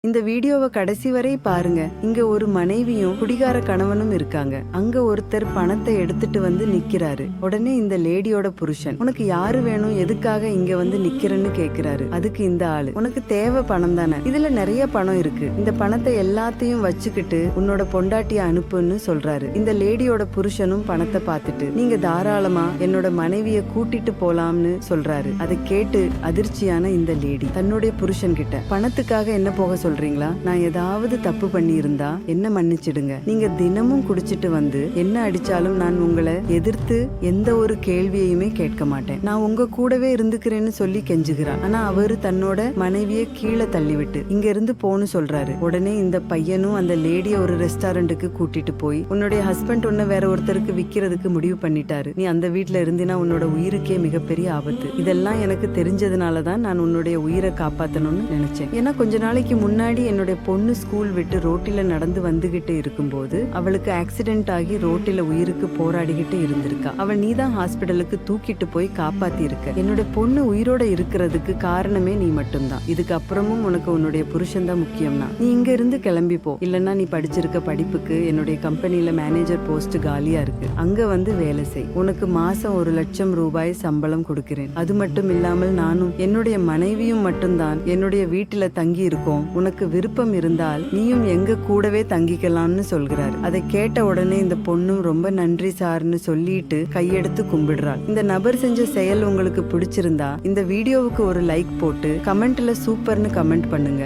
இந்த வீடியோவை கடைசி வரை பாருங்க. இங்க ஒரு மனைவியும் குடிகார கணவனும் இருக்காங்க. அங்க ஒருத்தர் பணத்தை எடுத்துட்டு வந்து நிக்கிறாரு. உடனே இந்த லேடியோட புருஷன், உனக்கு யாரு வேணும், எதுக்காக இங்க வந்து நிக்கிறன்னு கேக்குறாரு. அதுக்கு இந்த ஆளு, உனக்கு தேவை பணம் தானே, இதுல நிறைய பணம் இருக்கு, இந்த பணத்தை எல்லாத்தையும் வச்சுக்கிட்டு உன்னோட பொண்டாட்டிய அனுப்புன்னு சொல்றாரு. இந்த லேடியோட புருஷனும் பணத்தை பார்த்துட்டு, நீங்க தாராளமா என்னோட மனைவிய கூட்டிட்டு போலாம்னு சொல்றாரு. அதை கேட்டு அதிர்ச்சியான இந்த லேடி தன்னுடைய புருஷன் கிட்ட, பணத்துக்காக என்ன போக சொல்றீங்களா, நான் ஏதாவது தப்பு பண்ணி இருந்தா என்ன மன்னிச்சிடுங்க, நீங்க தினமும் குடிச்சிட்டு வந்து என்ன அடிச்சாலும் நான் உங்களை எதிர்த்து எந்த ஒரு கேள்வியுமே கேட்க மாட்டேன், நான் உங்க கூடவே இருந்துக்கிறேன்னு சொல்லி கெஞ்சுகிறார். ஆனா அவரு தன்னோட மனைவிய கீழே தள்ளிவிட்டு இங்க இருந்து போன்னு சொல்றாரு. உடனே இந்த பையனும் அந்த லேடிய ஒரு ரெஸ்டாரண்ட்டுக்கு கூட்டிட்டு போய், உன்னுடைய ஹஸ்பண்ட் உன்னை வேற ஒருத்தருக்கு விக்கிறதுக்கு முடிவு பண்ணிட்டாரு, நீ அந்த வீட்டுல இருந்தினா உன்னோட உயிருக்கே மிகப்பெரிய ஆபத்து, இதெல்லாம் எனக்கு தெரிஞ்சதுனாலதான் நான் உன்னுடைய உயிரை காப்பாத்தணும்னு நினைச்சேன். ஏன்னா கொஞ்ச நாளைக்கு முன்னாடி என்னுடைய பொண்ணு ஸ்கூல் விட்டு ரோட்டில நடந்து வந்துகிட்டு இருக்கும்போது அவளுக்கு ஆக்சிடென்ட் ஆகி ரோட்டில உயிருக்கு போராடிக்கிட்டு இருந்திருக்கா. அவள் நீதான் ஹாஸ்பிடலுக்கு தூக்கிட்டு போய் காப்பாத்தி இருக்க. என்னுடைய பொண்ணு உயிரோட இருக்கிறதுக்கு காரணமே நீ மட்டும்தான். இதுக்கப்புறமும் உனக்கு உன்னுடைய புருஷன் தான் முக்கியம்னா நீ இங்க இருந்து கிளம்பி போ. இல்லன்னா நீ படிச்சிருக்க படிப்புக்கு என்னுடைய கம்பெனில மேனேஜர் போஸ்ட் காலியா இருக்கு, அங்க வந்து வேலை செய், உனக்கு மாசம் 1,00,000 ரூபாய் சம்பளம் கொடுக்கிறேன். அது மட்டும் இல்லாமல் நானும் என்னுடைய மனைவியும் மட்டும்தான் என்னுடைய வீட்டுல தங்கி இருக்கோம், உனக்கு விருப்பம் இருந்தால் நீயும் எங்க கூடவே தங்கிக்கலாம்னு சொல்கிறாரு. அதை கேட்ட உடனே இந்த பொண்ணும் ரொம்ப நன்றி சார்னு சொல்லிட்டு கையெடுத்து கும்பிடுறாள். இந்த நபர் செஞ்ச செயல் உங்களுக்கு பிடிச்சிருந்தா இந்த வீடியோவுக்கு ஒரு லைக் போட்டு கமெண்ட்ல சூப்பர்னு கமெண்ட் பண்ணுங்க.